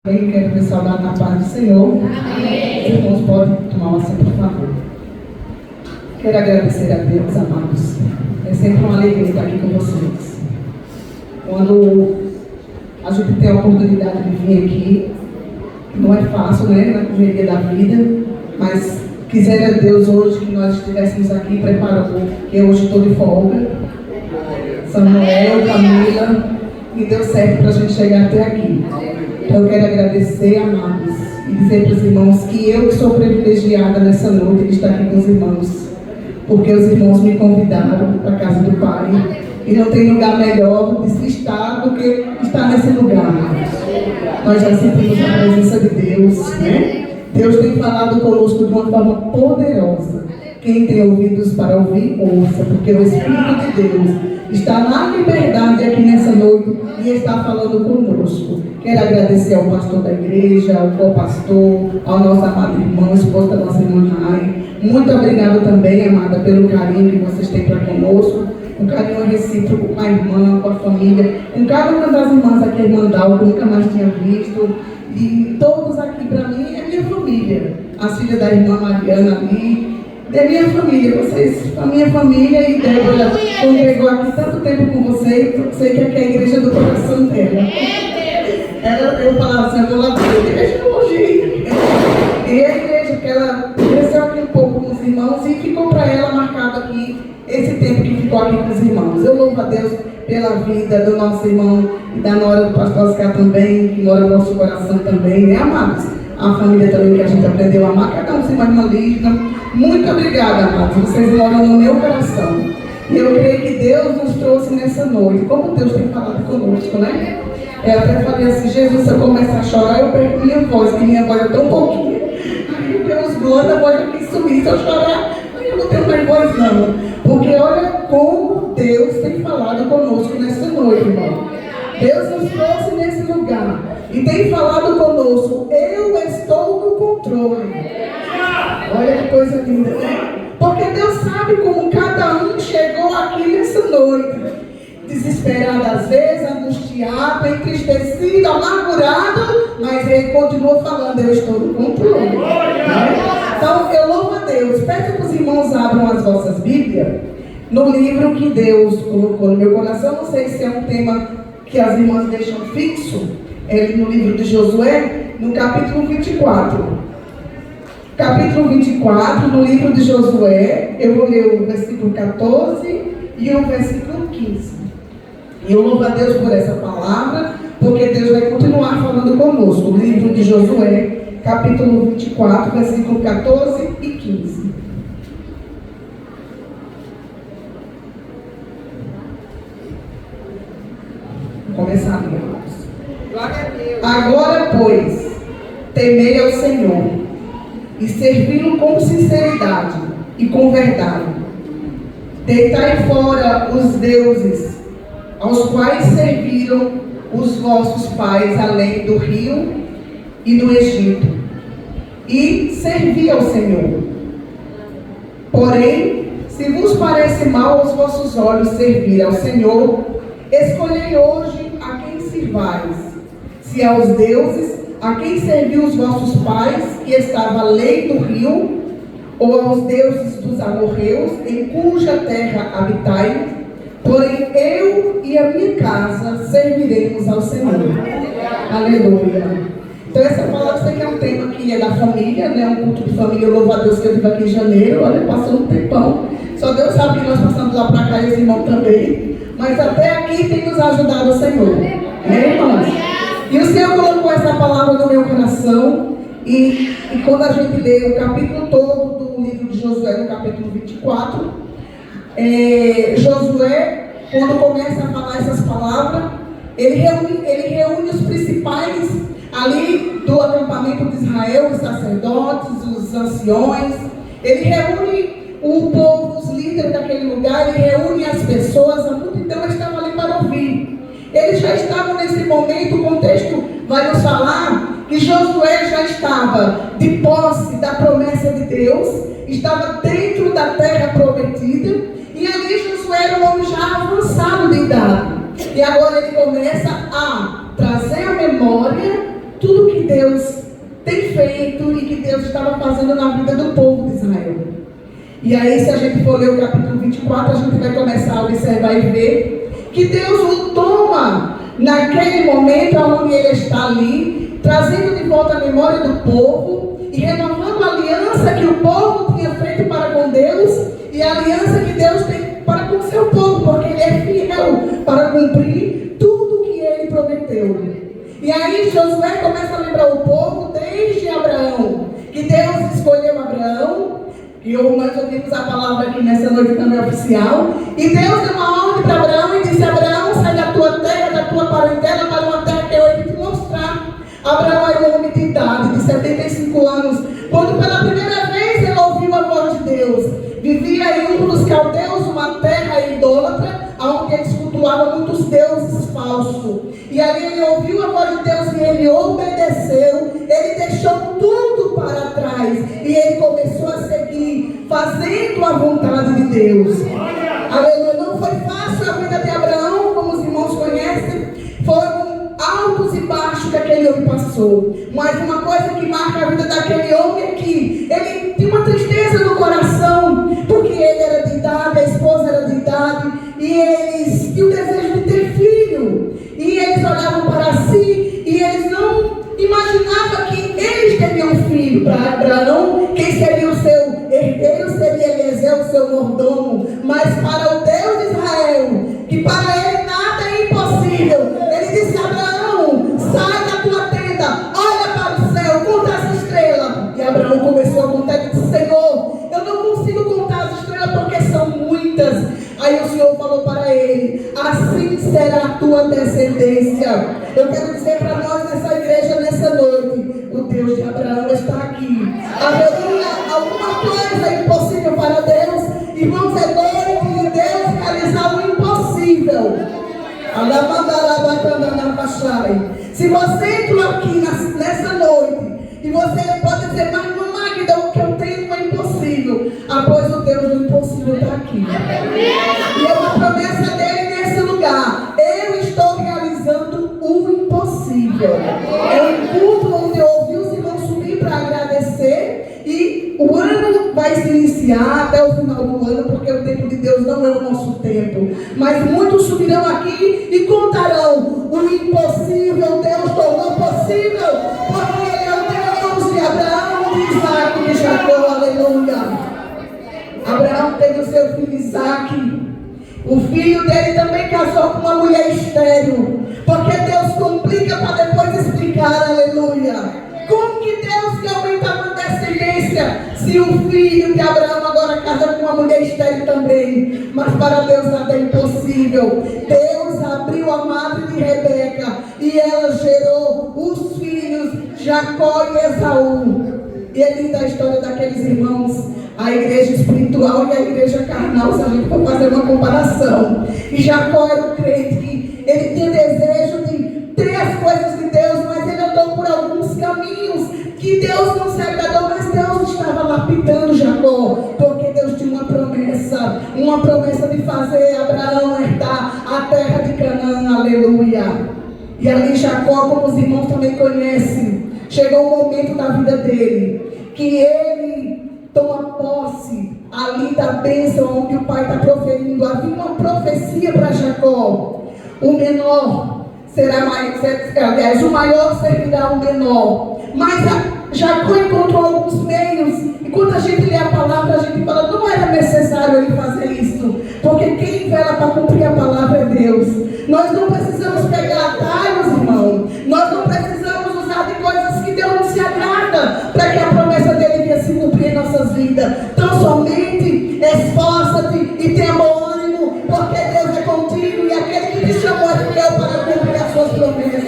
Bem, quero te saudar na paz do Senhor. Amém. Os irmãos podem tomar uma assento, por favor. Quero agradecer a Deus, amados. É sempre uma alegria estar aqui com vocês. Quando a gente tem a oportunidade de vir aqui, não é fácil, né? Na correria da vida, mas quisera Deus hoje que nós estivéssemos aqui preparados, porque hoje estou de folga. Samuel, Camila, e deu certo para a gente chegar até aqui. Então eu quero agradecer, amados, e dizer para os irmãos que eu que sou privilegiada nessa noite de estar aqui com os irmãos, porque os irmãos me convidaram para a casa do Pai, e não tem lugar melhor de se estar do que estar nesse lugar. Nós já sentimos a presença de Deus, né? Deus tem falado conosco de uma forma poderosa. Quem tem ouvidos para ouvir, ouça, porque o Espírito de Deus está na liberdade aqui nessa noite e está falando conosco. Quero agradecer ao pastor da igreja, ao co-pastor, ao nosso amado irmão, esposo da nossa irmã Rai. Muito obrigado também, amada, pelo carinho que vocês têm para conosco. Um carinho recíproco com a irmã, com a família. Com cada uma das irmãs aqui, a irmã Dal, que eu nunca mais tinha visto. E todos aqui, para mim, é minha família. As filhas da irmã Mariana ali. Da minha família, vocês, a minha família, e Débora congregou aqui tanto tempo com vocês, eu sei que aqui é a igreja do coração dela. Eu falava assim, eu vou lá para a igreja hoje. E a igreja, que ela cresceu aqui um pouco com os irmãos e ficou para ela marcado aqui esse tempo que ficou aqui com os irmãos. Eu louvo a Deus pela vida do nosso irmão e da nora do pastor Oscar também, que mora no nosso coração também, né, amados? A família também que a gente aprendeu a amar, cada um se irmã. Muito obrigada, amados. Vocês moram no meu coração. E eu creio que Deus nos trouxe nessa noite. Como Deus tem falado conosco, né? Eu até falei assim, Jesus, se eu começar a chorar, eu perco minha voz, que minha voz é tão pouquinha. Aí Deus glória, a voz já tem sumir. Se eu chorar, eu não tenho mais voz não. Porque olha como Deus tem falado conosco nessa noite, irmão. Deus nos trouxe nesse lugar e tem falado conosco. Eu estou no controle. Olha que coisa linda, né? Porque Deus sabe como cada um chegou aqui nessa noite. Desesperado às vezes, angustiado, entristecido, amargurado, mas Ele continuou falando, eu estou no controle. Né? Então, eu louvo a Deus. Peço que os irmãos abram as vossas Bíblias no livro que Deus colocou no meu coração. Não sei se é um tema que as irmãs deixam fixo. É no livro de Josué, no capítulo 24. Capítulo 24, no livro de Josué, eu vou ler o versículo 14 e o versículo 15. E eu louvo a Deus por essa palavra, porque Deus vai continuar falando conosco. O livro de Josué, capítulo 24, versículo 14 e 15. Vou começar a ler, amados. Glória a Deus. Agora, pois, temei ao Senhor e servi-lo com sinceridade e com verdade. Deitai fora os deuses aos quais serviram os vossos pais além do rio e do Egito, e servi ao Senhor. Porém, se vos parece mal aos vossos olhos servir ao Senhor, escolhei hoje a quem sirvais, se aos deuses a quem serviu os vossos pais, que estava além do rio, ou aos deuses dos amorreus, em cuja terra habitai. Porém, eu e a minha casa serviremos ao Senhor. Aleluia. Então, essa palavra, sei que é um tema que é da família, né? Um culto de família. Eu louvo a Deus que eu estive aqui em janeiro. Olha, passou um tempão. Só Deus sabe que nós passamos lá para cá e esse irmão também. Mas até aqui tem nos ajudado o Senhor. Né, irmãos? E o Senhor colocou essa palavra no meu coração. E quando a gente lê o capítulo todo do livro de Josué, no capítulo 24, Josué, quando começa a falar essas palavras, ele reúne os principais ali do acampamento de Israel, os sacerdotes, os anciões. Ele reúne o povo, os líderes daquele lugar, ele reúne as pessoas, a multidão estava ali para ouvir. Eles já estavam nesse momento, o contexto vai nos falar que Josué já estava de posse da promessa de Deus, estava dentro da terra prometida, e ali Josué era um homem já avançado de idade. E agora ele começa a trazer à memória tudo que Deus tem feito e que Deus estava fazendo na vida do povo de Israel. E aí, se a gente for ler o capítulo 24, a gente vai começar a observar e ver que Deus o toma naquele momento onde ele está ali, trazendo de volta a memória do povo e renovando a aliança que o povo tinha feito para com Deus e a aliança que Deus tem para com o seu povo, porque ele é fiel para cumprir tudo que ele prometeu. E aí Josué começa a lembrar o povo desde Abraão, que Deus escolheu Abraão, e nós ouvimos a palavra aqui nessa noite também oficial, e Deus deu uma ordem para Abraão e disse: Abraão, sai da tua terra, da tua parentela, para uma terra que eu hei de te mostrar. Abraão era um homem de idade, de 75 anos, quando pela primeira vez ele ouviu a voz de Deus. Vivia em um dos caldeus, uma terra idólatra, onde eles cultuavam muitos deuses falsos. E ali ele ouviu a voz de Deus e ele obedeceu. Ele deixou tudo para trás e ele começou a seguir, fazendo a vontade de Deus. Aleluia. Não foi fácil a vida de Abraão, como os irmãos conhecem. Foram altos e baixos que aquele homem passou. Mas uma coisa que marca a vida daquele homem é que ele tinha uma tristeza no coração, porque ele era de idade, a esposa era de idade, e eles tinham o desejo de ter filho. E eles olhavam para si e eles não imaginavam que eles teriam um filho. Para Abraão, quem seria o seu herdeiro seria Eliezer, o seu mordomo. Mas para o Deus de Israel, que para ele nada é impossível, ele disse: Abraão, sai da tua tenda, olha para o céu, conta as estrelas. E Abraão começou a contar e disse: Senhor, eu não consigo contar as estrelas porque são muitas. Aí o Senhor falou para ele: assim será a tua descendência. Eu quero dizer para nós nessa igreja, nessa noite, o Deus de Abraão está aqui. Aleluia. Alguma coisa é impossível para Deus. Irmãos, é noite de Deus realizar o impossível. Se você entrou aqui nessa noite e você pode dizer: mas não, Magda, o que eu tenho não é impossível. Pois o Deus do impossível está aqui. E é uma promessa dele nesse lugar: eu estou realizando o impossível. É um culto onde eu ouvi os irmãos subir para agradecer. E o ano vai se iniciar até o final do ano, porque o tempo de Deus não é o nosso tempo. Mas muitos subirão aqui e contarão o impossível. Deus tornou possível, porque Ele é o Deus de Abraão, de Isaac e de Jacó. Aleluia. Abraão teve o seu filho Isaac. O filho dele também casou com uma mulher estéril, porque Deus complica para depois explicar. Aleluia. Como que Deus quer aumentar a descendência se o filho de Abraão agora casa com uma mulher estéril também? Mas para Deus nada é impossível. Deus abriu a madre de Rebeca e ela gerou os filhos Jacó e Esaú. E é linda a história daqueles irmãos, a igreja espiritual e a igreja carnal, se a gente for fazer uma comparação. E Jacó era um crente que ele tinha desejo de ter as coisas de Deus, mas ele andou por alguns caminhos que Deus não se agradou, mas Deus estava lapidando Jacó, porque Deus tinha uma promessa de fazer Abraão herdar a terra de Canaã. Aleluia. E ali Jacó, como os irmãos também conhecem, chegou um momento da vida dele que ele toma posse ali da bênção onde o pai está proferindo. Havia uma profecia para Jacó: o menor será mais, aliás, o maior servirá o menor. Mas Jacó encontrou alguns meios, e quando a gente lê a palavra, a gente fala: não era necessário ele fazer isso, porque quem vela para cumprir a palavra é Deus. Nós não precisamos pegar atalhos, irmão. Nós não precisamos usar de coisas que Deus não se agrada para que a promessa dele venha se cumprir em nossas vidas. Então somente esforça-te e tenha bom ânimo, porque Deus é contigo e aquele que te chamou é fiel para cumprir as suas promessas.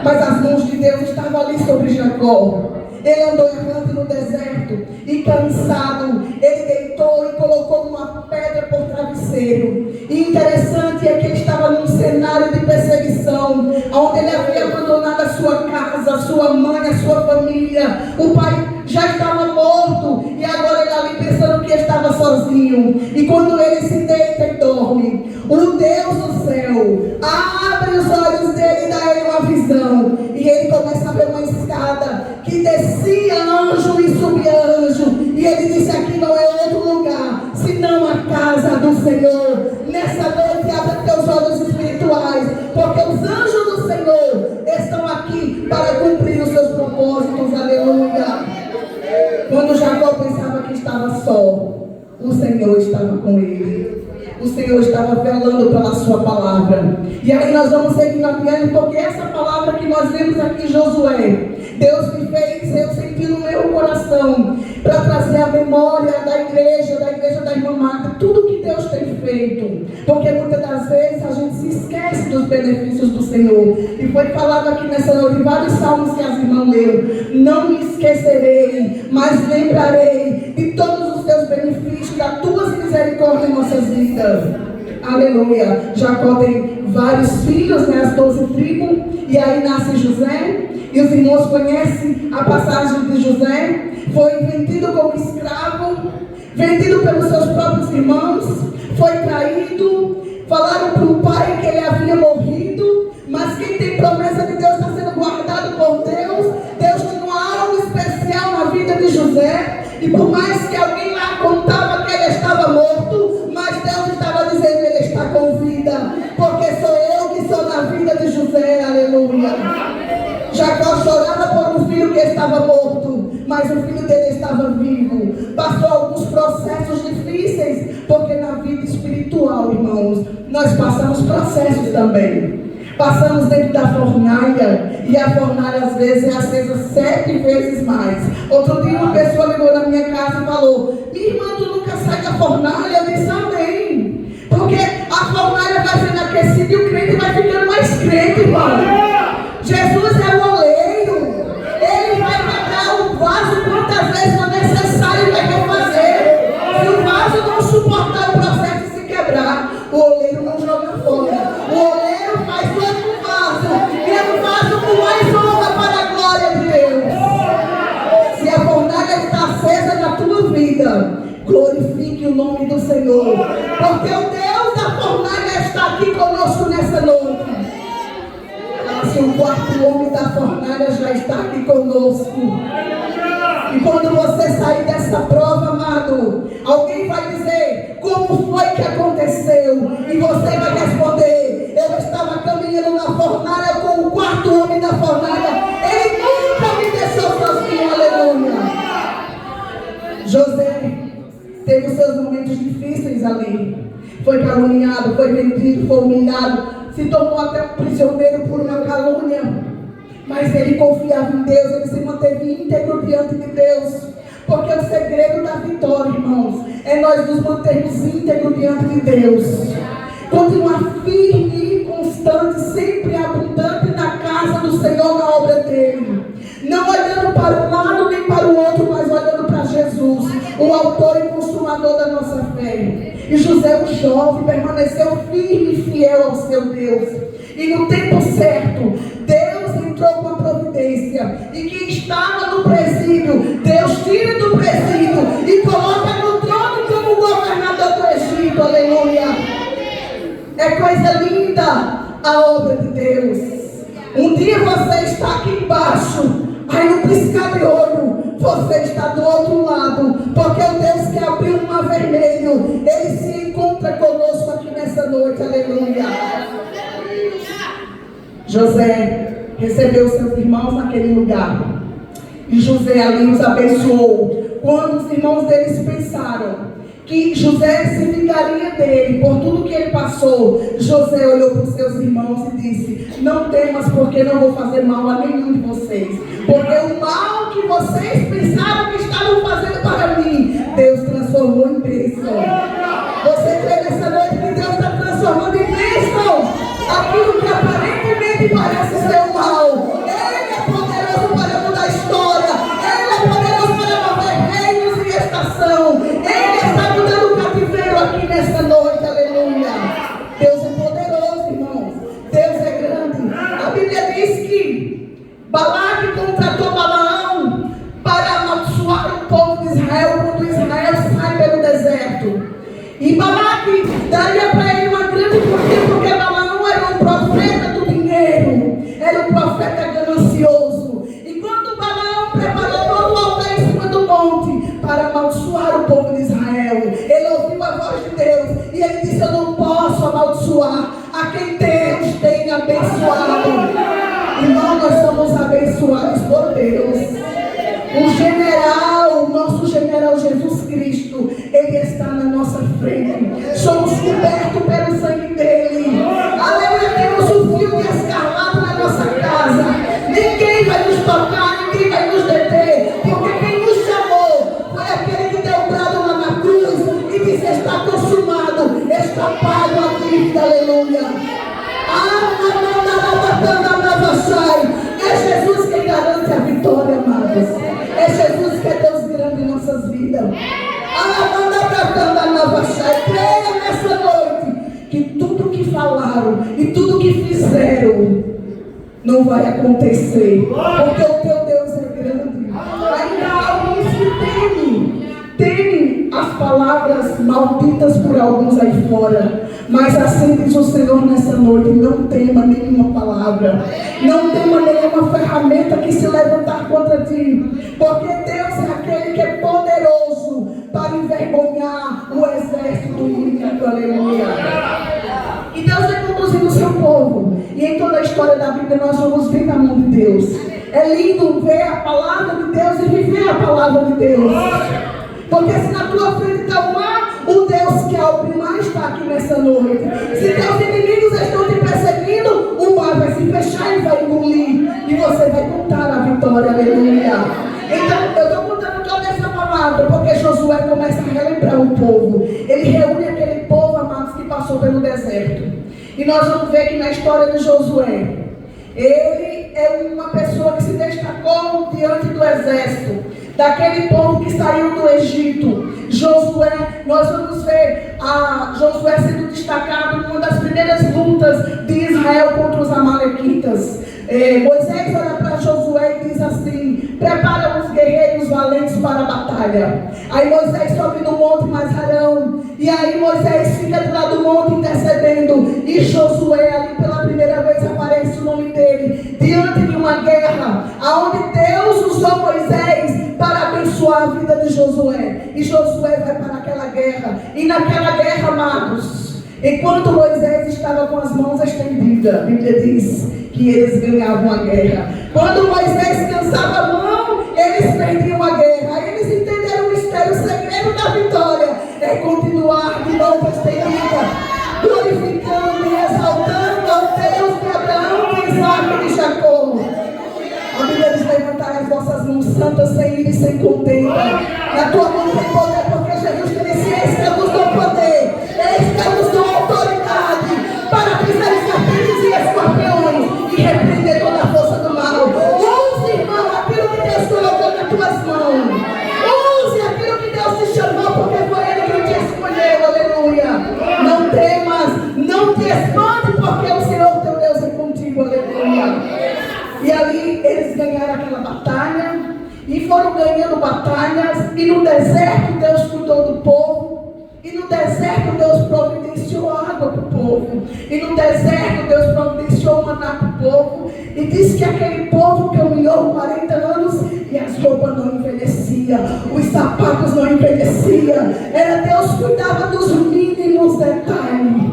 Mas as mãos de Deus estavam ali sobre Jacó. Ele andou errante no deserto e cansado, ele deitou e colocou uma pedra por travesseiro. E interessante é que ele estava num cenário de perseguição, onde ele havia abandonado a sua casa, a sua mãe, a sua família. O pai já estava morto e agora ele ali pensando que estava sozinho. E quando ele se deita e dorme, o Deus do céu abre os olhos dele e dá a ele uma visão. que descia anjo e subia anjo. E ele disse: aqui não é outro lugar, senão a casa do Senhor. Nessa noite, abre teus olhos espirituais, porque os anjos do Senhor estão aqui para cumprir os seus propósitos. Aleluia. Quando Jacó pensava que estava só, o Senhor estava com ele. O Senhor estava velando pela sua palavra. E aí nós vamos seguir adiante, porque essa palavra que nós vemos aqui em Josué, Deus me fez, eu senti no meu coração, para trazer a memória da igreja da irmã Marta, tudo que Deus tem feito. Porque muitas das vezes a gente se esquece dos benefícios do Senhor. E foi falado aqui nessa noite, vários salmos que as irmãs leram. Não me esquecerei, mas lembrarei de todos os teus benefícios, das tuas misericórdias em nossas vidas. Aleluia. Jacó tem vários filhos, né, as 12 tribos. E aí nasce José. E os irmãos conhecem a passagem de José. Foi vendido como escravo, vendido pelos seus próprios irmãos, foi traído. Falaram para o pai que ele havia morrido, mas quem tem promessa de Deus está sendo guardado por Deus. Deus tinha algo especial na vida de José. E por mais que alguém lá contava que ele estava morto, mas Deus estava dizendo: ele está com vida, porque sou eu que sou na vida de José. Aleluia. Jacó chorava por um filho que estava morto, mas o filho dele estava vivo. Passou alguns processos difíceis, porque na vida espiritual, irmãos, nós passamos processos também. Passamos dentro da fornalha, e a fornalha às vezes é acesa 7 vezes mais. Outro dia uma pessoa ligou na minha casa e falou: minha irmã, tu nunca sai da fornalha? Eu disse: amém. Porque a fornalha vai sendo aquecida e o crente vai ficando mais crente, irmão. Jesus é o oleiro. Ele vai pegar o vaso quantas vezes for necessário e vai refazer. Se o vaso não suportar o processo de se quebrar, o oleiro não joga fora. O oleiro faz outro vaso, e é um vaso com mais honra para a glória de Deus. Se a fornalha está acesa na tua vida, glorifique o nome do Senhor, porque o Deus da fornalha está aqui conosco nessa noite. Se o quarto homem da fornalha já está aqui conosco. E quando você sair dessa prova, amado, alguém vai dizer: como foi que aconteceu? E você vai responder: eu estava caminhando na fornalha com o quarto homem da fornalha. Ele nunca me deixou sozinho. Aleluia. José teve os seus momentos difíceis ali. Foi caluniado, foi vendido, foi humilhado, se tornou até um prisioneiro por uma calúnia. Mas ele confiava em Deus, ele se manteve íntegro diante de Deus. Porque o segredo da vitória, irmãos, é nós nos mantermos íntegros diante de Deus. Continuar firme e constante, sempre abundante na casa do Senhor, na obra dele. Não olhando para um lado nem para o outro, mas olhando para Jesus, o autor e consumador da nossa fé. E José, o jovem, permaneceu firme e fiel ao seu Deus. E no tempo certo, Deus entrou com a providência. E quem estava no presídio, Deus tira do presídio e coloca no trono como governador do Egito. Aleluia. É coisa linda a obra de Deus. Um dia você está aqui embaixo, aí no piscar de olho, você está do outro lado, porque o Deus que abriu o mar vermelho, ele se encontra conosco aqui nessa noite. Aleluia. José recebeu seus irmãos naquele lugar, e José ali os abençoou. Quando os irmãos deles pensaram que José se vingaria dele por tudo que ele passou, José olhou para os seus irmãos e disse: não temas, porque não vou fazer mal a nenhum de vocês, porque o mal que vocês pensaram que estavam fazendo para mim, Deus transformou em bênção. Você crê nessa noite que Deus está transformando em bênção aquilo que aparentemente parece ser o mal? Ele é poderoso para mudar a história, ele é poderoso para mover reinos e estação. Ele está mudando o cativeiro aqui nessa noite. Aleluia. Deus é poderoso, irmãos. Deus é grande. A Bíblia diz que Balaque contratou Balaão para amaldiçoar o povo de Israel quando Israel sai pelo deserto. E Balaque daria para ele uma grande fortuna, porque Balaão era um profeta do dinheiro, era um profeta ganancioso. E quando Balaão Israel. Ele ouviu a voz de Deus e ele disse: eu não posso amaldiçoar a quem Deus tem abençoado. Irmão, nós somos abençoados por Deus. O general, o nosso general Jesus Cristo, ele está na nossa frente. Somos cobertos pelo sangue dele. Aleluia, temos o fio de escarlate na nossa casa. Ninguém vai nos tocar, ninguém vai nos deter, porque quem nos chamou foi aquele que deu o brado lá na cruz e disse: está consumado, está pago a dívida. Aleluia. É Jesus quem garante a vitória, amados. É Jesus que é Deus grande em nossas vidas. Creia nessa noite que tudo que falaram e tudo que fizeram não vai acontecer, porque o teu Deus é grande. Ainda há alguns que temem as palavras malditas por alguns aí fora. Mas assim diz o Senhor nessa noite: não tema nenhuma palavra, não tema nenhuma ferramenta que se levantar contra ti, porque Deus é aquele que é poderoso para envergonhar o exército do inimigo. Aleluia. E Deus vai conduzindo o seu povo, e em toda a história da Bíblia nós vamos ver na mão de Deus. É lindo ver a palavra de Deus e viver a palavra de Deus. Porque se na tua frente está o mar, o Deus que é o mar está aqui nessa noite. Se teus inimigos estão te perseguindo, o mar vai se fechar e vai engolir. E você vai contar a vitória. Aleluia. Então, eu estou contando toda essa palavra porque Josué começa a relembrar o povo. Ele reúne aquele povo, amados, que passou pelo deserto. E nós vamos ver que na história de Josué, ele é uma pessoa que se destacou diante do exército daquele povo que saiu do Egito. Josué, nós vamos ver Josué sendo destacado em uma das primeiras lutas de Israel contra os amalequitas. Moisés olha para Josué e diz assim: prepara os guerreiros valentes para a batalha. Aí Moisés sobe no monte Masarão, e aí Moisés fica do lado do monte intercedendo, e Josué ali pela primeira vez aparece o nome dele, diante de uma guerra, aonde Deus usou Moisés para abençoar a vida de Josué. E Josué vai para aquela guerra, e naquela guerra, amados, enquanto Moisés estava com as mãos estendidas, a Bíblia diz que eles ganhavam a guerra. Quando Moisés cansava a mão, eles perdiam a guerra. Aí eles entenderam o mistério, o segredo da vitória é continuar de mão estendida, glorificando e exaltando ao Deus de Abraão, de Isaac e de Jacó. A Bíblia diz: levantai as vossas mãos santas sem ira e sem contenda. Na tua mão tem poder, porque Jesus te disse: eis que eu vos dou poder, eis que eu vos dou autoridade para pisar serpentes e escorpiões e repreender toda a força do mal. Use, irmão, aquilo que Deus colocou nas tuas mãos. Use aquilo que Deus te chamou, porque foi Ele que te escolheu. Aleluia. Não temas, não te espante, porque o Senhor teu Deus é contigo. Aleluia. E ali eles ganharam aquela batalha, e foram ganhando batalhas, e no deserto Deus cuidou do povo. E no deserto Deus providenciou água para o povo. E no deserto Deus providenciou maná para o povo. E disse que aquele povo caminhou 40 anos e as roupas não envelheciam, os sapatos não envelheciam. Era Deus que cuidava dos mínimos detalhes.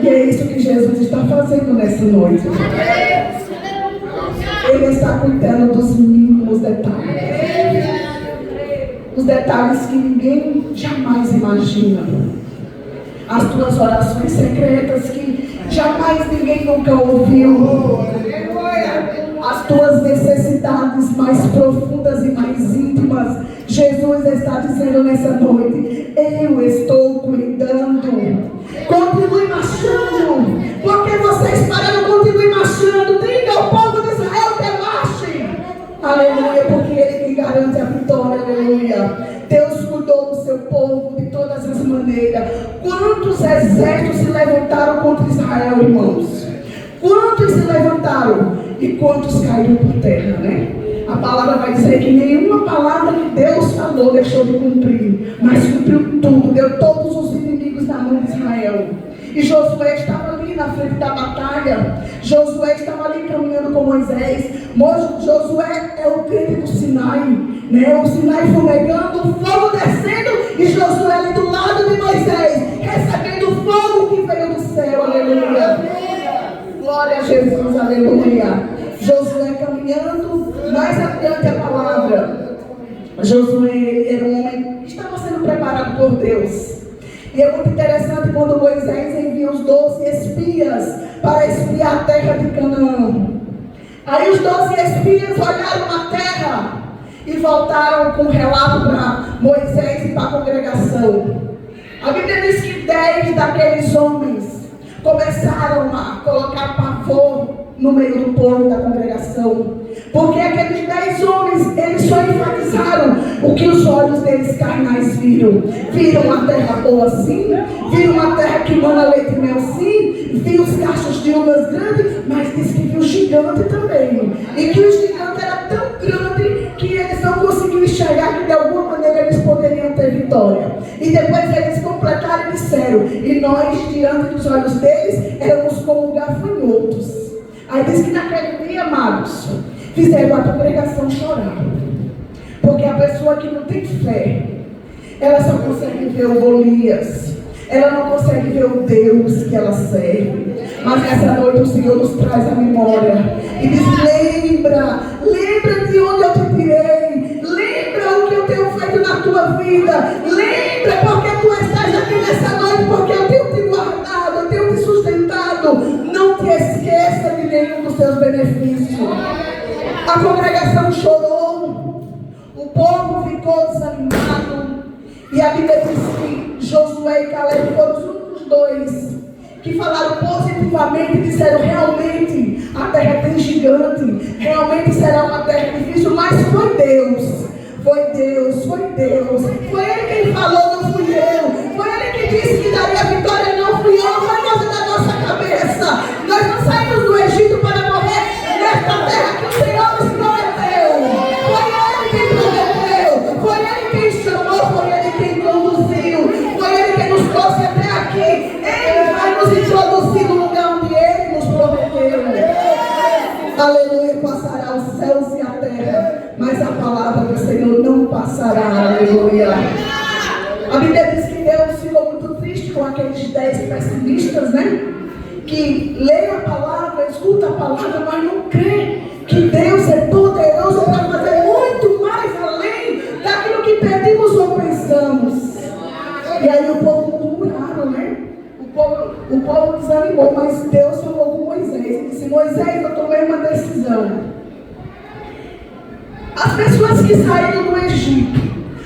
E é isso que Jesus está fazendo nessa noite. Ele está cuidando dos mínimos detalhes. Os detalhes que ninguém jamais imagina. As tuas orações secretas que jamais ninguém nunca ouviu. As tuas necessidades mais profundas e mais íntimas. Jesus está dizendo nessa noite: eu estou cuidando. Continue marchando. Porque vocês pararam, continue marchando. Diga ao povo de Israel que marche. Aleluia, porque Ele que garante a vitória. Aleluia. Deus cuidou do seu povo de todas as maneiras. Quantos exércitos se levantaram contra Israel, irmãos? Quantos se levantaram e quantos caíram por terra, né? A palavra vai dizer que nenhuma palavra que Deus falou deixou de cumprir, mas cumpriu tudo, deu todos os inimigos na mão de Israel. E Josué estava ali na frente da batalha. Josué estava ali caminhando com Moisés. Josué é o crente do Sinai, né? O Sinai fumegando, o fogo descendo, e Josué ali Jesus, aleluia. Josué caminhando, mais adiante a palavra. Josué era um homem que estava sendo preparado por Deus. E é muito interessante quando Moisés envia os 12 espias para espiar a terra de Canaã. Aí os 12 espias olharam a terra e voltaram com um relato para Moisés e para a congregação. A Bíblia diz que 10 daqueles homens começaram a colocar pavor no meio do povo da congregação. Porque aqueles 10 homens, eles só enfatizaram o que os olhos deles carnais viram. Viram uma terra boa sim, viram uma terra que mana leite e mel sim, viram os cachos de uvas grandes, mas diz que viu gigante também. E que o gigante era tão grande que eles não conseguiam enxergar que de alguma maneira eles poderiam ter vitória. E depois eles completaram e disseram, e nós diante dos olhos deles éramos como gafanhotos. Aí diz que naquele dia, amados, fizeram a congregação chorar. Porque a pessoa que não tem fé, ela só consegue ver o Golias. Ela não consegue ver o Deus que ela serve. Mas nessa noite o Senhor nos traz a memória. E diz, lembra de onde eu te tirei. Lembra o que eu tenho feito na tua vida. Lembra porque tu estás aqui nessa noite. Porque eu tenho te guardado, eu tenho te sustentado. Não te esqueça de nenhum dos seus benefícios. A congregação chorou, o povo ficou desanimado, e a Bíblia diz que Josué e Caleb foram os únicos dois que falaram positivamente e disseram, realmente a terra tem gigante, realmente será uma terra difícil, mas foi Deus. Foi Deus, foi Deus. Foi Ele quem falou, não fui eu. Foi Ele quem disse que daria a vitória, não fui eu. Não foi coisa da nossa cabeça. Nós não saímos do Egito para morrer nesta terra que o Senhor nos prometeu. Foi Ele quem prometeu. Foi Ele quem chamou, foi Ele quem conduziu. Foi Ele quem nos trouxe até aqui. Ele vai nos introduzir no lugar onde Ele nos prometeu. Aleluia, passará os céus e a terra, mas a palavra do Senhor não passará. Aleluia. A Bíblia diz que Deus ficou muito triste com aqueles 10 pessimistas, né? Que lê a palavra, escuta a palavra, mas não crê que Deus é poderoso para fazer muito mais além daquilo que pedimos ou pensamos. E aí o povo murmuraram, né? O povo desanimou, mas Deus falou com Moisés e disse, Moisés, eu tomei uma decisão. As pessoas que saíram do Egito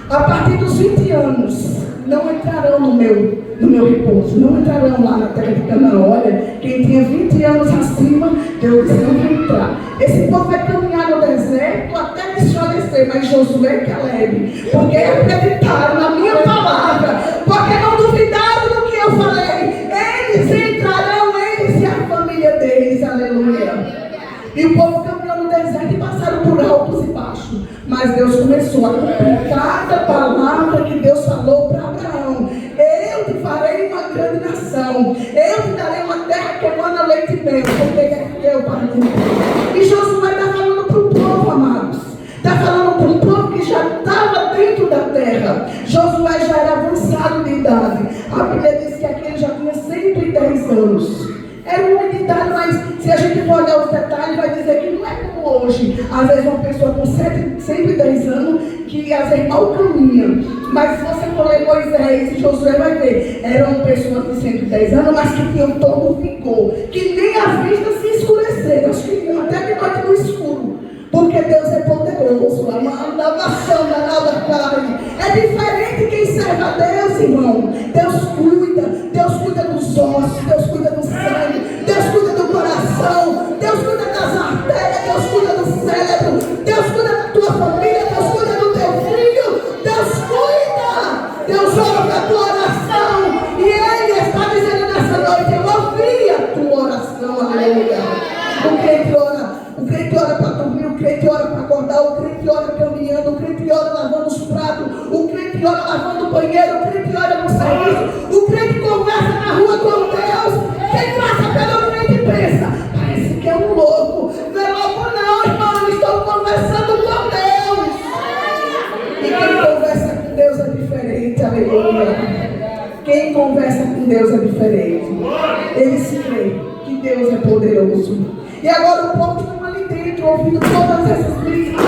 a partir dos 20 anos não entrarão no meu repouso, não entrarão lá na terra de Canaã. Olha, quem tinha 20 anos acima, Deus disse, não vai entrar. Esse povo vai caminhar no deserto até desfalecer, mas Josué e Caleb, porque acreditaram na minha palavra, porque não duvidaram do que eu falei, eles entrarão, eles e a família deles, aleluia. E o povo caminhou no deserto e passaram por altos e baixos. Mas Deus começou a cumprir cada palavra que Deus falou para Abraão. Eu te farei uma grande nação. Eu te darei uma terra que emana leite e mel. Porque é eu para ti. E Josué está falando para o povo, amados. Está falando para um povo que já estava dentro da terra. Josué já era avançado de idade. A Bíblia diz que aquele já tinha 110 anos. Era um homem de idade, mas se a gente for olhar os detalhes, vai dizer que não é como hoje. Às vezes uma pessoa com 110 anos, que às vezes mal caminha. Mas se você for ler Moisés e Josué, vai ver. Eram pessoas de 110 anos, mas que tinham todo o vigor. Que nem a vista se escureceram. Acho que até que noite no escuro. Porque Deus é poderoso. A nação da nova carne. É diferente quem serve a Deus, irmão. Deus cuida dos ossos, Deus cuida do sangue, Deus cuida do coração, Deus cuida das artérias, Deus cuida do cérebro, Deus cuida da tua família, Deus cuida do teu filho, Deus cuida, Deus ouve a tua oração, e Ele está dizendo nessa noite, eu ouvi a tua oração, aleluia. O crente ora para dormir, o crente ora para acordar, o crente ora caminhando, o crente ora lavando os pratos, o crente ora lavando o banheiro, o crente ora no serviço, o crente conversa na rua com Deus. Quem passa pelo crente pensa, parece que é um louco. Não é louco não, irmão, eu estou conversando com Deus. E quem conversa com Deus é diferente, aleluia. Quem conversa com Deus é diferente. Eles creem que Deus é poderoso. E agora o povo está ali dentro, ouvindo todas essas brigas.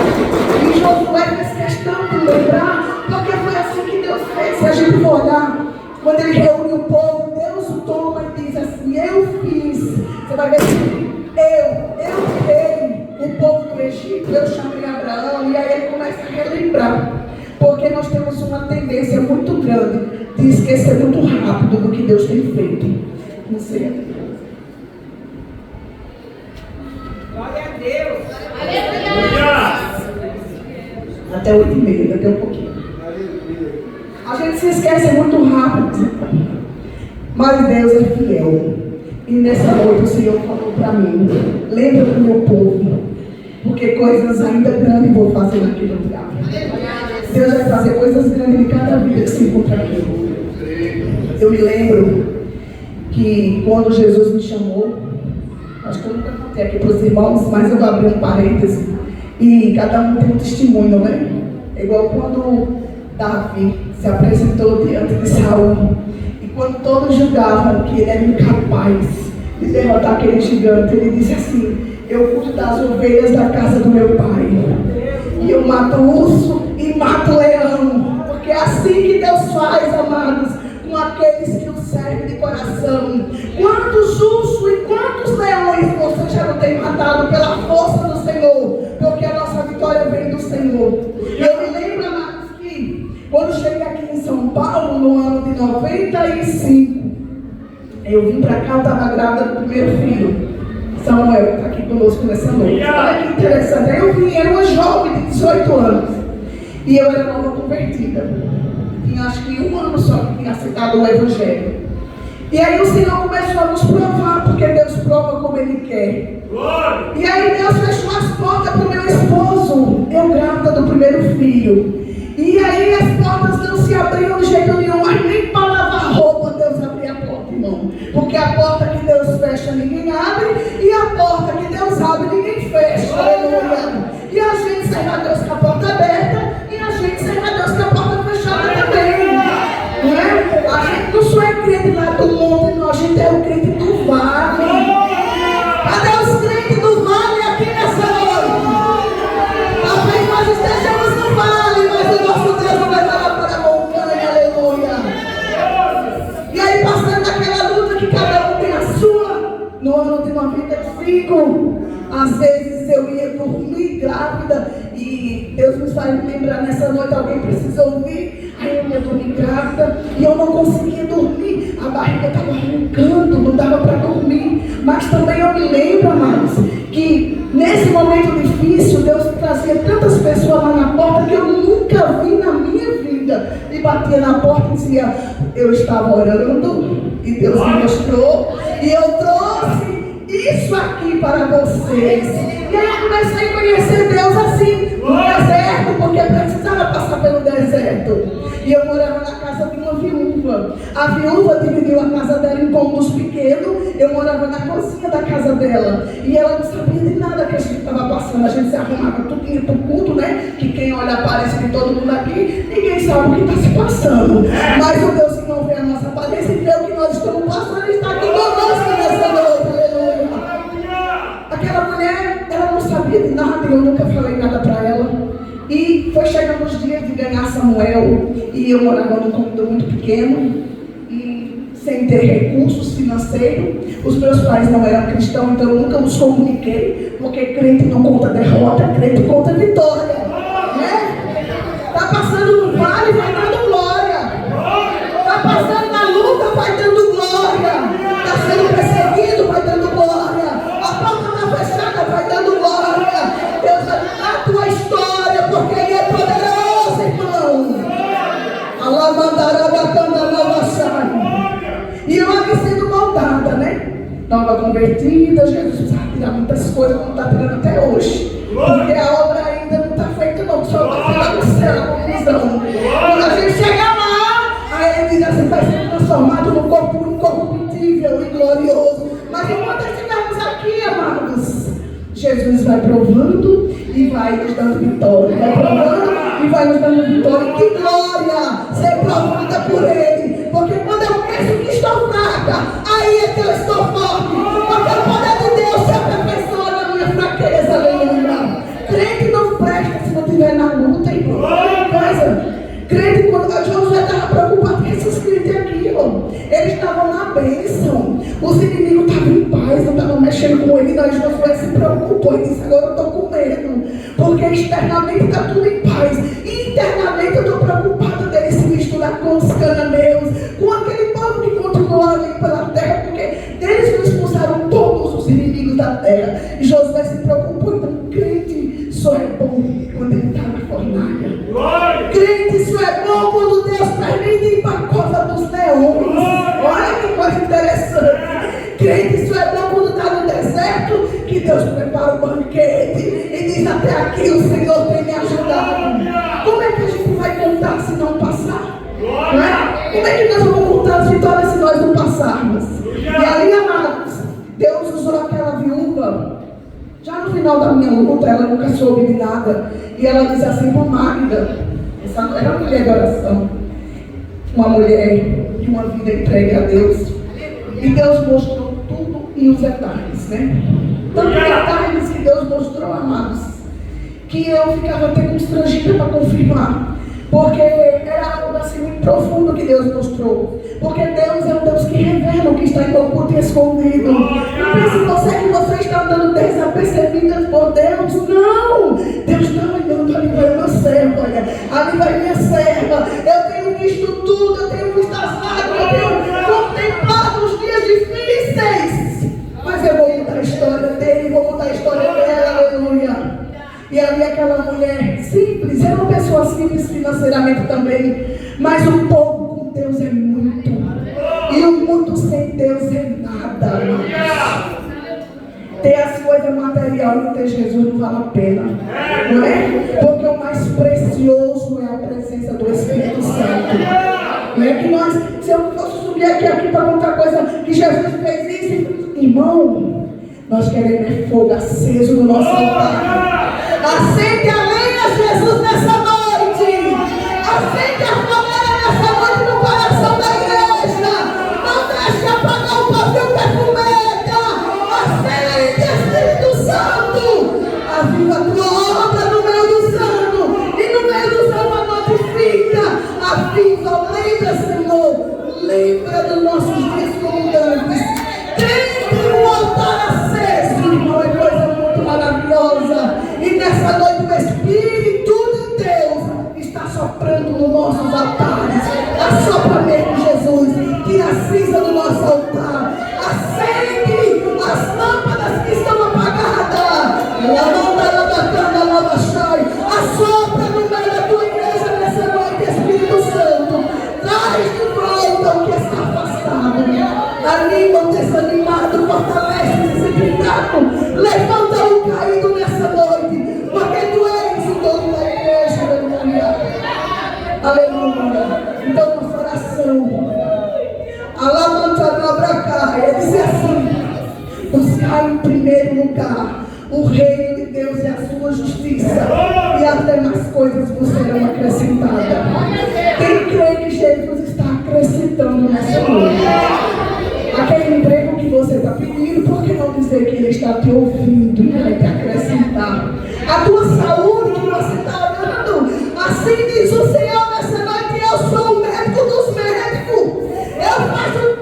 E Josué fez questão de lembrar, porque foi assim que Deus fez. Se a gente for olhar, quando ele reúne o povo, Deus o toma e diz assim: eu fiz. Você vai ver que eu criei o povo do Egito, eu chamei Abraão, e aí ele começa a relembrar. Porque nós temos uma tendência muito grande de esquecer muito rápido do que Deus tem feito. Não sei. Glória a Deus. Até 8h30, daqui a um pouquinho. A gente se esquece muito rápido. Mas Deus é fiel. E nessa noite o Senhor falou para mim: lembra do meu povo, porque coisas ainda grandes vou fazer naquele lugar. Deus vai fazer coisas grandes em cada vida que se encontra aqui. Eu me lembro que quando Jesus me chamou, acho que eu nunca contei aqui para os irmãos, mas eu vou abrir um parêntese. E cada um tem um testemunho, né? É igual quando Davi se apresentou diante de Saul. E quando todos julgavam que ele era incapaz de derrotar aquele gigante, ele disse assim: eu cuido das ovelhas da casa do meu pai. E eu mato o urso e mato o leão. Porque é assim que Deus faz, amados, com aqueles que o servem de coração. Quantos ursos e quantos leões você já não tem matado pela força do Senhor? Porque a nossa vitória vem do Senhor. E eu me lembro, amados, que quando cheguei aqui em São Paulo, no ano de 95, eu vim para cá, eu estava grávida do primeiro filho. Samuel está aqui conosco nessa noite. Olha que interessante. Aí eu vim, era uma jovem de 18 anos. E eu era nova convertida. Tinha acho que 1 ano só que tinha aceitado o Evangelho. E aí o Senhor começou a nos provar, porque Deus prova como Ele quer. E aí Deus fechou as portas para o meu esposo, eu grávida do primeiro filho. E aí as portas não se abriam de jeito nenhum, mas nem para lavar roupa Deus abria a porta, irmão. Porque a porta que Deus fecha, ninguém abre. E a porta que Deus abre, ninguém fecha. Aleluia. E a gente serve a Deus com a porta aberta, e a gente serve a Deus com a porta fechada também. Não é? A gente não só é crente lá do monte, não. A gente é o crente do vale. Cadê os crentes do vale aqui nessa noite? Talvez nós estejamos no vale, mas o nosso Deus não vai lá para a montanha. Aleluia. E aí, passando daquela luta que cada um tem a sua, no ano de 95, às vezes eu ia dormir grávida, e Deus nos faz me lembrar nessa noite, alguém precisa ouvir. Aí eu ia dormir grávida e eu não conseguia dormir, a barriga estava roncando, não dava para dormir. Mas também eu me lembro, amados, que nesse momento difícil Deus trazia tantas pessoas lá na porta que eu nunca vi na minha vida. E batia na porta e dizia: eu estava orando e Deus me mostrou e eu trouxe isso aqui para vocês. E aí eu comecei a conhecer Deus assim, no deserto, porque precisava passar pelo deserto. E eu morava na casa de uma viúva. A viúva dividiu a casa dela em cômodos pequenos. Eu morava na cozinha da casa dela. E ela não sabia de nada que a gente estava passando. A gente se arrumava tudinho pro culto, né? Que quem olha aparece que todo mundo aqui, ninguém sabe o que está se passando. Mas o Deus que não vê a nossa aparência e vê o que nós estamos passando, Ele está aqui conosco nessa noite. Aquela mulher, ela não sabia de nada, eu nunca falei nada para ela. E foi chegando os dias de ganhar Samuel, e eu morava num cômodo muito pequeno, e sem ter recursos financeiros. Os meus pais não eram cristãos, então eu nunca os comuniquei, porque crente não conta derrota, crente conta vitória, né? Está passando no vale, vai dando glória. Está passando na luta, vai dando glória. Está sendo perseguido, vai dando glória. A porta está fechada, vai dando glória. Deus vai mudar a tua história, porque Ele é poderoso, irmão. E eu ali sendo moldada, né? Nova convertida, Jesus precisa tirar muitas coisas, como está tirando até hoje. Porque a obra ainda não está feita, não. Só está feita no céu, a conclusão. Quando a gente chegar lá, aí Ele diz assim: vai ser transformado num corpo incorruptível e glorioso. Mas enquanto estivermos aqui, amados, Jesus vai provando e vai nos dando vitória. Vai provando e vai nos dando vitória. Que glória ser provada por Ele. Porque quando eu penso que estou fraca, aí é que eu estou forte. Porque eu Crente não presta se não estiver na luta, irmão. Coisa. Crente, quando a Josué estava preocupado com esses crentes aqui, ó. Eles estavam na bênção. Os inimigos estavam em paz, não estavam mexendo com ele. Nós Josué se preocupou e disse: agora eu estou com medo. Porque externamente está tudo em paz. E internamente eu estou preocupado deles se misturar com os cananeus, com aquele povo que continuou ali pela terra, porque deles não expulsaram todos os inimigos da terra. E Josué se preocupou. Então, crente só é bom quando ele está na fornalha. Crente só é bom quando Deus permite ir para a cova dos leões. Olha que coisa interessante. Crente só é bom quando está no deserto, que Deus prepara o banquete e diz: até aqui o Senhor tem me ajudado. Como é que a gente vai contar se não passar? Não é? Como é que nós vamos contar as vitórias se nós não passarmos? E ali, amados, Deus usou aquela viúva. Já no final da minha luta, ela nunca soube de nada. E ela diz assim para Magda, essa era uma mulher de oração, uma mulher de uma vida entregue a Deus. E Deus mostrou tudo e os detalhes, né? Tanto detalhes que Deus mostrou, amados, que eu ficava até constrangida para confirmar. Porque era algo assim muito profundo que Deus mostrou. Porque Deus é um Deus que revela o que está em oculto e escondido. Não pense que você está andando desapercebida por Deus. Não! Deus está olhando, ali vai uma serva, olha. Ali vai minha serva. Eu tenho visto tudo, eu tenho visto as lágrimas, eu tenho contemplado os dias difíceis. Mas eu vou mudar a história dele, vou mudar a história dela, aleluia. E ali aquela mulher simples, era uma pessoa simples financeiramente também, mas o pouco com Deus é muito, e o muito sem Deus é nada. Ter as coisas materiais e não ter Jesus não vale a pena, não é? Porque o mais precioso é a presença do Espírito Santo. Não é que nós, se eu fosse subir aqui para contar coisa que Jesus fez isso, irmão, nós queremos fogo aceso no nosso altar. Acende a lenha, Jesus, nessa noite. Acende a fogueira nessa noite no coração da igreja. Não deixe apagar o pavio perfumeta. Acende, Espírito Santo. Aviva a tua obra no meio do santo. E no meio do santo a notifica. Aviva, lembra, Senhor. Lembra dos nossos dias comundantes. Tem um altar aceso, irmão, é coisa muito maravilhosa. E nessa noite o Espírito de Deus está soprando nos nossos altares. Assopra mesmo, Jesus. Tira a cinza do nosso altar. Acende as lâmpadas que estão apagadas. Assopra no meio da tua igreja nessa noite, Espírito Santo. Traz de volta o que está afastado. Anima o desanimado, fortalece o desequilibrado. Levanta o caído nessa noite, porque tu és o dono da igreja, aleluia. Aleluia. Então, nossa oração, alavanca na braca, ele diz assim: buscar em primeiro lugar o reino de Deus e a sua justiça, e as demais coisas vos serão acrescentadas. Quem crê que Jesus está acrescentando nessa noite? Aquele emprego que você está pedindo, por que não dizer que Ele está te ouvindo e vai te acrescentar? A tua saúde que você está orando, assim diz o Senhor nessa noite: eu sou o médico dos médicos. Eu faço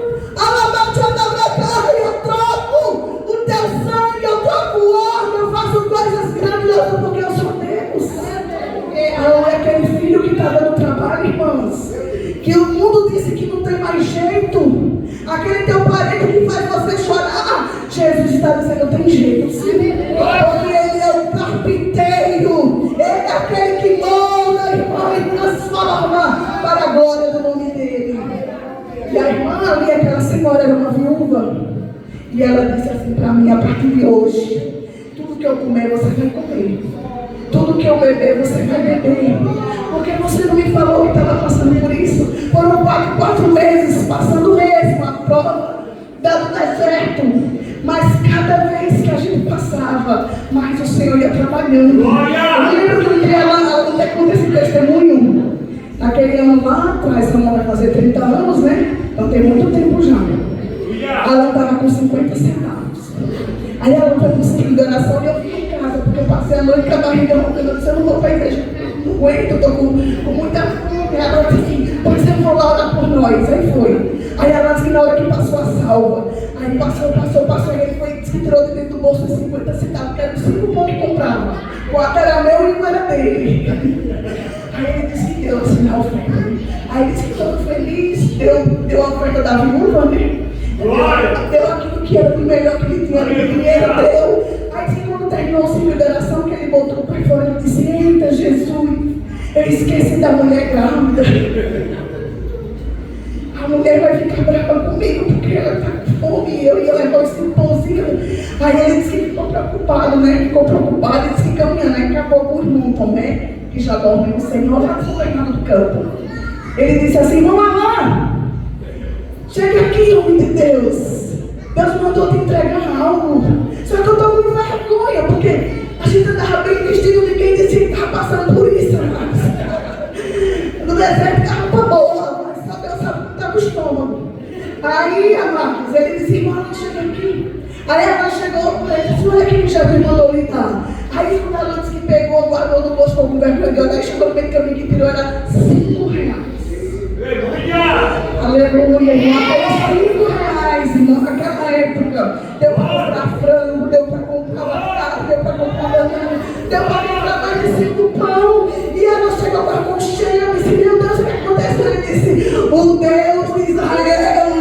eu troco o teu sangue, eu troco o órgão, eu faço coisas grandiosas porque eu sou Deus. Não é aquele filho que está dando trabalho, irmãos, que o mundo disse que não tem mais jeito. Aquele teu parente que faz você chorar, Jesus está dizendo: tem jeito sim, porque Ele é o carpinteiro. Ele é aquele que molda, irmão, e transforma para a glória do nome dEle. E a irmã ali, aquela senhora, era uma viúva, e ela disse assim para mim: a partir de hoje, tudo que eu comer você vai comer, tudo que eu beber você vai beber, porque você não me falou que estava passando por isso. Foram 4 meses passando mesmo a prova, dando deserto, mas cada vez que a gente passava, mais o Senhor ia trabalhando. Eu lembro que um dia ela até conta esse testemunho. Naquele ano lá atrás, ela vai fazer 30 anos, né? Então tem muito tempo já. Ela estava com 50 centavos. Aí ela foi para o ciclo de oração e eu fiquei em casa, porque eu passei a noite com a barriga roncando. Eu disse, eu não vou para a igreja, não aguento, eu estou com muita fome. Ela disse assim, pois eu vou lá orar por nós. Aí foi. Aí ela disse que na hora que passou a salva, aí passou, aí ele foi, disse que tirou de dentro do bolso 50 centavos, que era 5 pontos que comprava. 4 era meu e 1 era dele. Aí ele disse que deu assim na oferta. Aí ele disse que todo feliz, deu a oferta da viúva, né? Deu aquilo que era do melhor que ele tinha, o dinheiro deu. Aí disse que quando terminou o ciclo de oração, que ele botou para fora, ele disse, eita Jesus, eu esqueci da mulher grávida. A mulher vai ficar brava comigo porque ela está com fome e eu ia levar esse pãozinho. Aí ele disse que ficou preocupado, né? Ficou preocupado e disse que caminhando. Aí acabou com o irmão Tomé, que já dorme no Senhor, lá no campo. Ele disse assim, vamos lá. Chega aqui, homem de Deus. Deus mandou te entregar algo. Só que eu estou com vergonha, porque a gente estava bem vestido, ninguém disse que estava passando por isso. No deserto estava para boa, mas só Deus sabe que estava o estômago. Aí, amados, ele disse, irmão, chega aqui. Aí ela chegou, ele disse, olha quem já me mandou lhe dar. Aí o garoto disse que pegou, guardou no bolso com vergonha de olhar, aí chegou no meio do caminho que tirou, era R$5. Aleluia, irmão. R$5, irmão, naquela época. Deu para comprar frango, deu para comprar batata, deu para comprar banana, deu para comprar mais de 5 pão. E ela chegou com a mão cheia. Eu disse, meu Deus, o que aconteceu? Ele disse, o Deus de Israel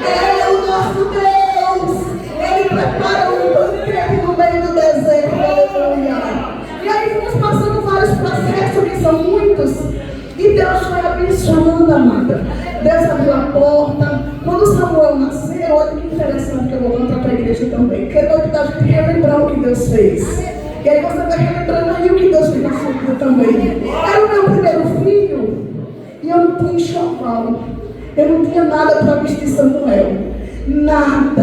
é o nosso Deus. Ele prepara um banquete no meio do deserto. Aleluia. E aí fomos passando vários processos, que são muitos. E Deus foi abençoando, amada. Deus abriu a porta. Quando Samuel nasceu, olha que interessante que eu vou contar para a igreja também. Que é doido da gente relembrar o que Deus fez. E aí você vai relembrando aí o que Deus fez na sua vida também. Era o meu primeiro filho. E eu não tinha enxoval. Eu não tinha nada para vestir Samuel. Nada.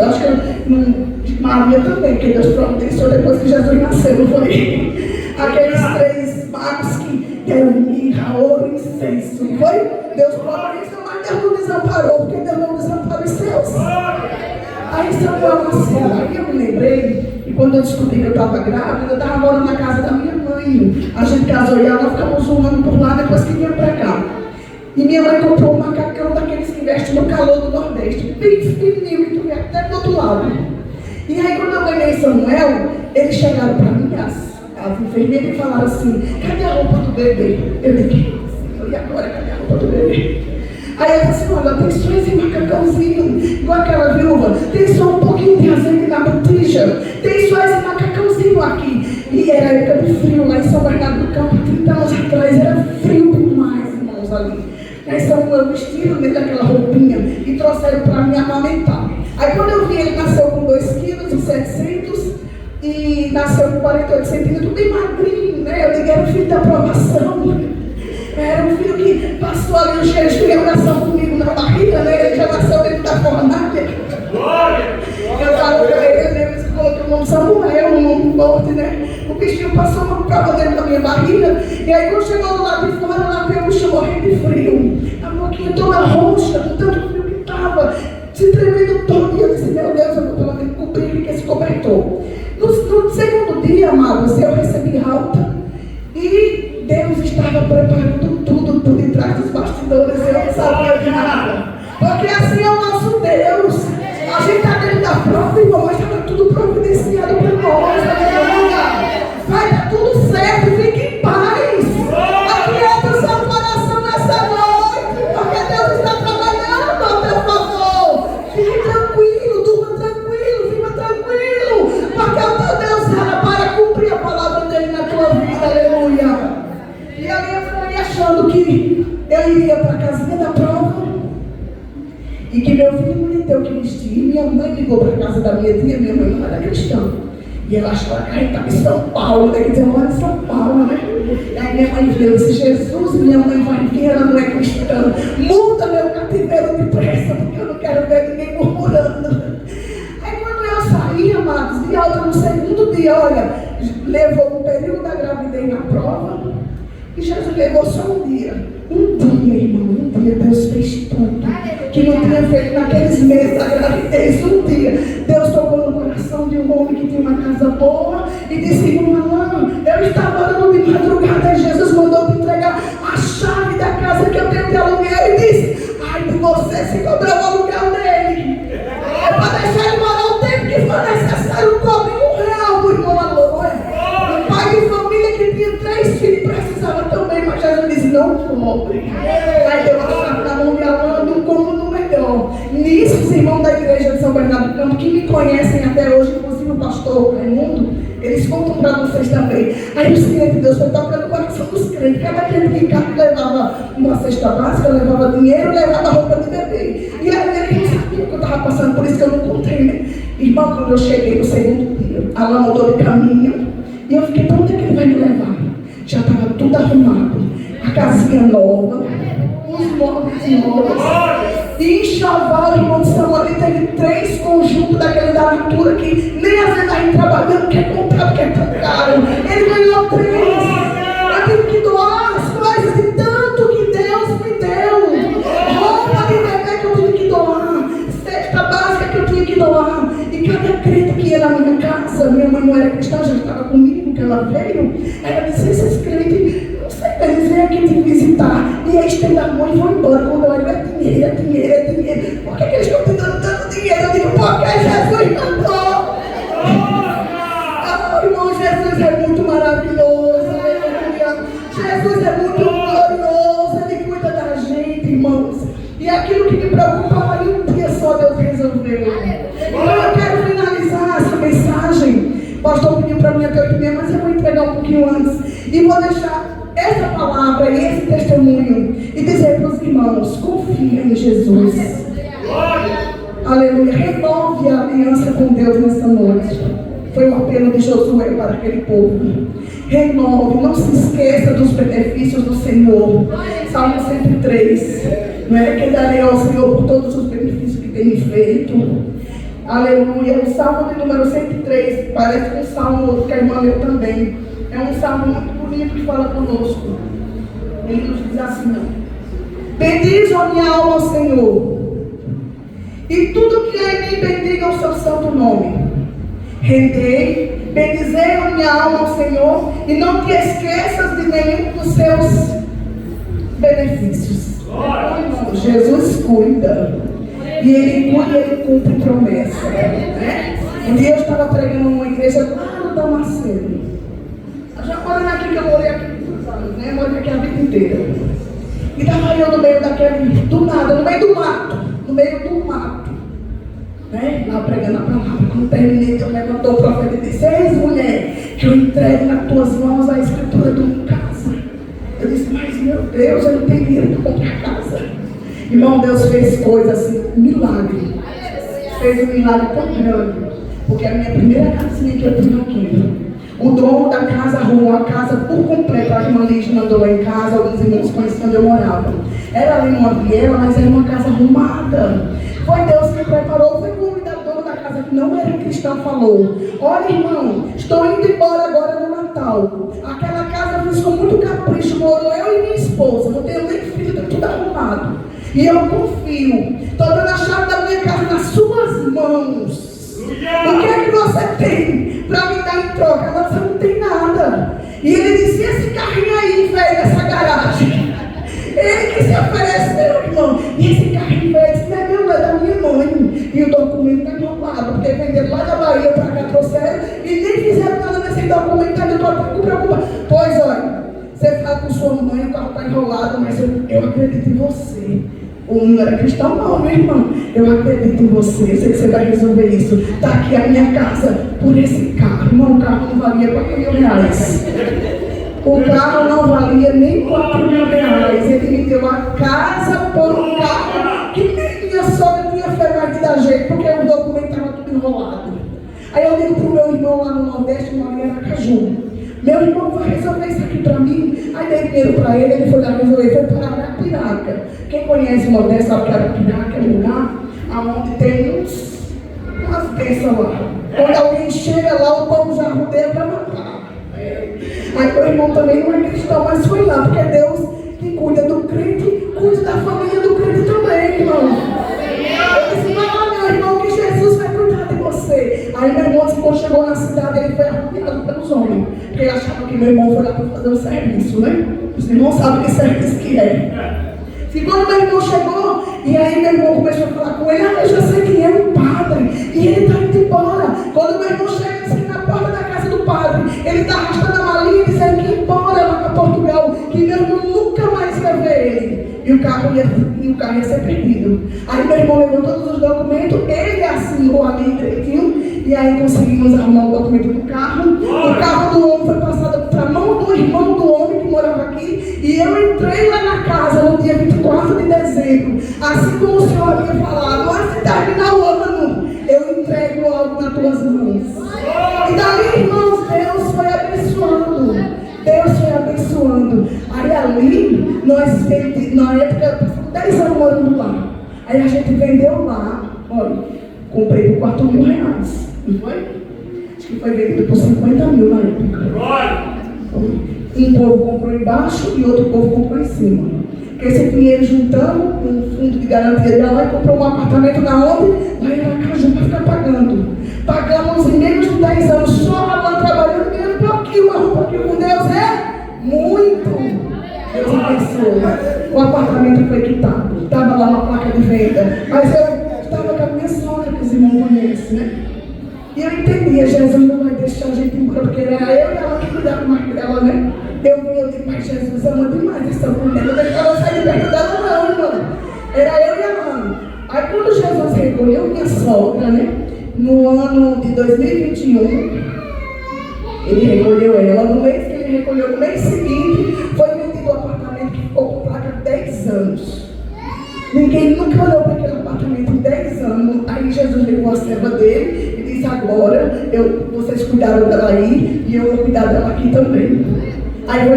Acho que Maria também, que Deus providenciou depois que Jesus nasceu, não foi? Aqueles 3 magos que deram mirra, ouro e incenso, não foi? Deus providenciou, mas Deus não desamparou, porque Deus não desampara os seus. Aí Samuel nasceu, aí eu me lembrei, e quando eu descobri que eu estava grávida, eu estava morando na casa da minha mãe. A gente casou e ela ficamos um ano por lá, depois que vinha para cá. E minha mãe comprou um macacão daqueles que vestem no calor do Nordeste, bem pequenininho, que tu vê até do outro lado. E aí quando eu ganhei Samuel, eles chegaram para mim, as enfermeiras, e falaram assim, cadê a roupa do bebê? Eu disse, e agora cadê a roupa do bebê? Aí eu disse, olha, tem só esse macacãozinho, igual aquela viúva, tem só um pouquinho de azeite na botija, tem só esse macacãozinho aqui. E era época de frio lá em São Bernardo do Campo, 30 anos atrás, era frio demais, irmãos, ali. Aí Samuel vestiram nele aquela roupinha e trouxeram para me amamentar. Aí quando eu vi, ele nasceu com 2,7 kg e nasceu com 48 centímetros, bem magrinho, né? Eu digo, era um filho da aprovação. Era um filho que passou ali o jejum e a oração comigo na barriga, né? Ele já nasceu dentro da fornalha. Eu falo para ele, né? Você colocou o nome Samuel, um nome forte, né? O bichinho passou uma prova dentro da minha barriga. E aí quando chegou do lado de fora, ela veio o bicho morrendo de frio. A boquinha toda roxa, com tanto frio que estava, se tremendo todo. E eu disse, meu Deus, eu vou pelo menos cobrir ele com esse cobertor. No segundo dia, amados, eu recebi alta. E Deus estava preparando tudo por detrás dos bastidores. Eu não sabia de nada. Porque assim é o nosso Deus. A gente está dentro da prova, irmão, mas estava tudo providenciado para nós. Vai dar tudo certo, fique em paz. Aquieta o seu coração nessa noite, porque Deus está trabalhando a teu favor. Fique tranquilo, durma tranquilo, viva tranquilo, porque o teu Deus era para cumprir a palavra dele na tua vida, aleluia. E ali eu fui achando que eu iria para a casinha da prova e que meu filho não ia ter o que vestir. Minha mãe ligou para a casa da minha tia, minha mãe não era cristã. E ela achava que estava em São Paulo, né? Que tem uma de São Paulo, né? E aí minha mãe veio e disse, Jesus, minha mãe vai vir, ela não é cristã. Muda meu cativeiro depressa, porque eu não quero ver ninguém murmurando. Aí quando eu saí, amados, de alta no segundo dia, olha, levou um período da gravidez na prova. E Jesus levou só um dia. Um dia, irmão, um dia Deus fez tudo que não tinha feito naqueles meses da gravidez. Um dia Deus tocou no coração de um homem que tinha uma casa boa e disse: irmão, eu estava orando de madrugada e Jesus mandou me entregar a chave da casa que eu tenho de aluguel e disse: ai de você se cobrar o aluguel dele. É para deixar ele morar o tempo que for necessário, cobre R$1 do irmão Aloy. Um pai de família que tinha 3 filhos precisava também, mas Jesus disse: não cobre. Aí deu uma chave na mão de Alan, do cômodo melhor. Nisso, os irmãos da igreja de São Bernardo do Campo, que me conhecem até hoje, inclusive o pastor Raimundo, eles contam para vocês também. Aí o Senhor de Deus foi tocando o coração dos crentes. Cada crente que em casa levava uma cesta básica, levava dinheiro, levava roupa de bebê. E aí ele não sabia que eu estava passando, por isso que eu não contei, né? Irmão, quando eu cheguei no segundo dia, Alan mudou de caminho. E eu fiquei: para onde é que ele vai me levar? Já estava tudo arrumado. A casinha nova, os móveis novos. E enxoval, irmão de Samuel, ele teve 3 conjuntos daquele da Natura que nem às vezes a gente trabalhando quer comprar porque é tão caro. Ele ganhou 3. Eu tive que doar as coisas de tanto que Deus me deu. Roupa de bebê que eu tive que doar, cesta básica que eu tinha que doar. E cada crente que ia na minha casa, minha mãe não era cristã, já estava comigo, que ela veio. Ela disse: esses crentes, eles vêm aqui te visitar e eles têm a mão e vão embora. Quando eu olho, é dinheiro, é dinheiro, é dinheiro. Por que eles estão te dando tanto dinheiro? Eu digo: porque Jesus mandou. Oh, irmão, Jesus é muito maravilhoso. Aleluia. Jesus é muito glorioso. Ele cuida da gente, irmãos. E aquilo que me preocupava, um dia só Deus resolveu. Então eu quero finalizar essa mensagem. O pastor pediu para mim até 8h30, mas eu vou entregar um pouquinho antes. E vou deixar essa palavra e esse testemunho e dizer para os irmãos: confia em Jesus. Aleluia. Renove a aliança com Deus nessa noite. Foi o apelo de Josué para aquele povo. Renove, não se esqueça dos benefícios do Senhor. Salmo 103. Não é que darei ao Senhor por todos os benefícios que tem me feito. Aleluia. O Salmo de número 103 parece com um salmo que a irmã leu também. É um salmo muito bonito que fala conosco. Ele nos diz assim: bendiz a minha alma ao Senhor, e tudo que é em mim bendiga o seu santo nome. Rendei, bendizei a minha alma ao Senhor, e não te esqueças de nenhum dos seus benefícios. Jesus cuida. E Ele cuida e Ele cumpre promessa. Um dia eu estava pregando numa igreja lá no Damasceno. Já morando aqui, que eu morei aqui muitos anos, né? Morei aqui a vida inteira. E estava eu no meio daquele, do nada, no meio do mato. Né? Lá pregando a palavra. Quando terminei, Deus levantou o profeta e disse: eis, mulher, que eu entrego nas tuas mãos a escritura de uma casa. Eu disse: mas meu Deus, eu não tenho dinheiro para comprar casa. Irmão, Deus fez coisa assim, milagre. Fez um milagre tão grande. Porque a minha primeira casinha que eu tinha aqui, o dono da casa arrumou a casa por completo. A irmã Liz mandou lá em casa, alguns irmãos conheciam onde eu morava. Era ali numa viela, mas era uma casa arrumada. Foi Deus que preparou. Foi o homem da dona da casa, que não era cristão, falou: olha, irmão, estou indo embora agora no Natal. Aquela casa eu fiz com muito capricho, morou eu e minha esposa. Não tenho nem filho, está tudo arrumado. E eu confio. Estou dando a chave da minha casa nas suas mãos. O que é que você tem para me dar em troca? Você não tem nada. E ele disse: esse carrinho aí, velho, essa garagem. Ele que se ofereceu, irmão. E esse carrinho velho, disse: não é meu, é da minha mãe. E o documento está enrolado, porque venderam lá da Bahia para cá, trouxeram e nem fizeram nada nesse documento. Eu estou até preocupado. Pois olha, você fala com sua mãe, o carro está enrolado, mas eu acredito em você. O não era cristão, não, meu irmão. Eu acredito em você, eu sei que você vai resolver isso. Está aqui a minha casa por esse carro. Irmão, o carro não valia R$4.000. O carro não valia nem R$4.000. Ele me deu a casa por um carro que nem minha sogra tinha fé mais de dar jeito, porque o documento estava tudo enrolado. Aí eu digo para o meu irmão lá no Nordeste, uma em Aracaju: meu irmão vai resolver isso aqui para mim. Aí dei dinheiro para ele, ele foi lá resolver, foi para Arapiraca. Quem conhece o Nordeste sabe que Arapiraca é um lugar onde tem umas bênçãos lá. Quando alguém chega lá, o povo já rodeia para matar. Aí meu irmão também não é cristão, mas foi lá, porque Deus que cuida do crente, cuida da família do crente também, irmão. Eu disse: não, meu irmão, que Jesus vai cuidar de você. Aí meu irmão, quando chegou na cidade, ele foi arruinado pelos homens, porque ele achava que meu irmão foi lá para fazer um serviço, né? Os irmãos sabem que serviço que é. E quando meu irmão chegou, e aí meu irmão começou a falar com ele, eu já sei quem é o padre, e ele está indo embora. Quando meu irmão chega assim, na porta da casa do padre, ele está arrastando a malinha e dizendo que ia embora lá para Portugal, que meu irmão nunca mais ia ver ele. E o carro ia ser perdido. Aí meu irmão levou todos os documentos, ele assinou ali direitinho, e aí conseguimos arrumar o documento do carro. O carro do homem foi passado para a mão do irmão do homem que morava aqui, e eu entrei lá na casa no dia 24 de dezembro, assim como o Senhor havia falado, antes de terminar o ano, eu entrego algo nas tuas mãos. E dali, irmãos, Deus foi abençoando. Deus foi abençoando. Aí ali, na época, passamos 10 anos morando lá. Aí a gente vendeu lá, olha, comprei por R$4.000, não foi? Acho que foi vendido por 50 mil na época. Um povo comprou embaixo e outro povo comprou em cima. Com esse dinheiro juntamos, um fundo de garantia dela lá e comprou um apartamento na onde? Lá em Aracaju para ficar pagando. Pagamos em menos de 10 anos, só lá trabalhando, ganhando um pouquinho com Deus é muito. Deus abençoe. O apartamento foi quitado. Estava lá uma placa de venda. Mas eu estava com a minha sogra, que os irmãos conhecem, né? E eu entendia, Jesus não vai deixar a gente embora, porque era eu e ela que cuidava mais dela, né? Eu disse, mas Jesus ama demais essa mulher, não deixava ela sair de perto dela, não, irmão. Era eu e a mãe. Aí quando Jesus recolheu minha sogra, né? No ano de 2021, ele recolheu ela. No mês que ele recolheu, no mês seguinte, foi vendido um apartamento que ficou com placa de 10 anos. Ninguém nunca olhou para aquele apartamento em 10 anos. Aí Jesus levou a serva dele e disse, agora vocês cuidaram dela aí e eu vou cuidar dela aqui também. Aí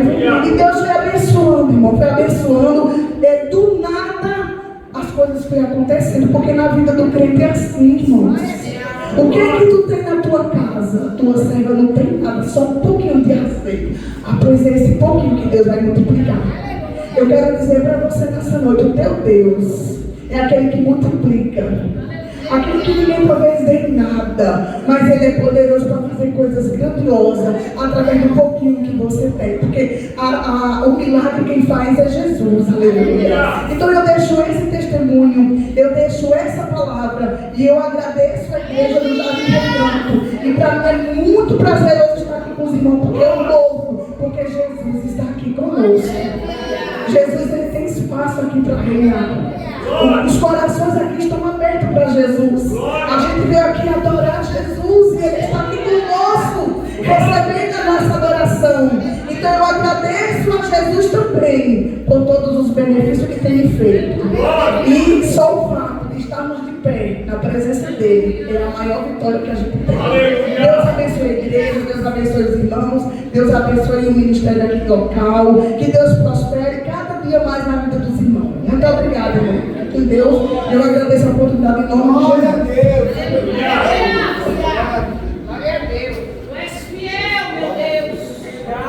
e Deus foi abençoando, irmão, foi abençoando. Do nada as coisas foram acontecendo, porque na vida do crente é assim, irmãos. O que é que tu tem na tua casa? A tua serva não tem nada, só um pouquinho de azeite. Pois é esse pouquinho que Deus vai multiplicar. Eu quero dizer para você nessa noite, o teu Deus é aquele que multiplica. Aquele que ninguém talvez dê nada, mas Ele é poderoso para fazer coisas grandiosas através do pouquinho que você tem. Porque o milagre quem faz é Jesus, aleluia. Então eu deixo esse testemunho, eu deixo essa palavra e eu agradeço a igreja do Jardim Recanto. E para mim é muito prazeroso estar aqui com os irmãos, porque eu louvo, porque Jesus está aqui conosco. Jesus ele tem espaço aqui para reinar. Os corações aqui estão abertos para Jesus. A gente veio aqui adorar Jesus e Ele está aqui conosco, recebendo a nossa adoração. Então eu agradeço a Jesus também por todos os benefícios que tem feito. E só o fato de estarmos de pé na presença dEle é a maior vitória que a gente tem. Deus abençoe a igreja, Deus abençoe os irmãos, Deus abençoe o ministério aqui local, que Deus prospere cada dia mais na vida dos irmãos. Muito obrigada, irmão. Com Deus, eu agradeço a oportunidade em nome de Jesus.